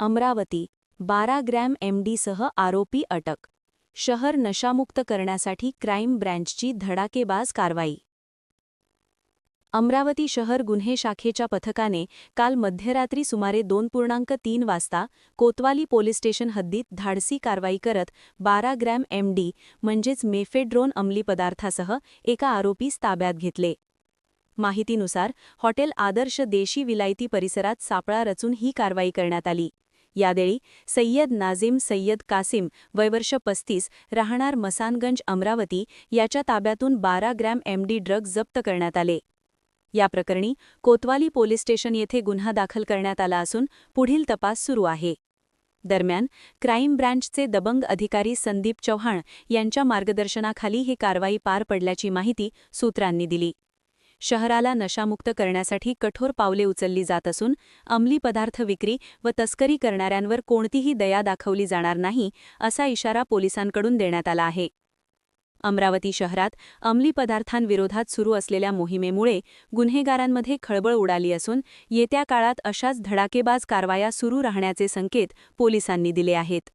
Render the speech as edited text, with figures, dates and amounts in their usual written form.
Amravati 12 gram एमडीसह आरोपी अटक. शहर नशामुक्त करण्यासाठी क्राईम ब्रँचची धडाकेबाज कारवाई. अमरावती शहर गुन्हे शाखेच्या पथकाने काल मध्यरात्री सुमारे 2.3 वाजता कोतवाली पोलीस स्टेशन हद्दीत धाडसी कारवाई करत 12 ग्रॅम एमडी म्हणजेच मेफेड्रोन अंमली पदार्थासह एका आरोपीस ताब्यात घेतले. माहितीनुसार हॉटेल आदर्श देशी विलायती परिसरात सापळा रचून ही कारवाई करण्यात आली. यावेळी सय्यद नाझिम सय्यद कासिम वयवर्ष 35 राहणार मसानगंज अमरावती याच्या ताब्यातून 12 ग्रॅम एमडी ड्रग जप्त करण्यात आले. या प्रकरणी कोतवाली पोलीस स्टेशन येथे गुन्हा दाखल करण्यात आला असून पुढील तपास सुरू आहे. दरम्यान क्राईम ब्रँचचे दबंग अधिकारी संदीप चव्हाण यांच्या मार्गदर्शनाखाली ही कारवाई पार पडल्याची माहिती सूत्रांनी दिली. शहराला नशामुक्त करण्यासाठी कठोर पावले उचलली जात असून अंमली पदार्थ विक्री व तस्करी करणाऱ्यांवर कोणतीही दया दाखवली जाणार नाही असा इशारा पोलिसांकडून देण्यात आला आहे. अमरावती शहरात अंमली पदार्थांविरोधात सुरू असलेल्या मोहिमेमुळे गुन्हेगारांमध्ये खळबळ उडाली असून येत्या काळात अशाच धडाकेबाज कारवाया सुरू राहण्याचे संकेत पोलिसांनी दिले आहेत.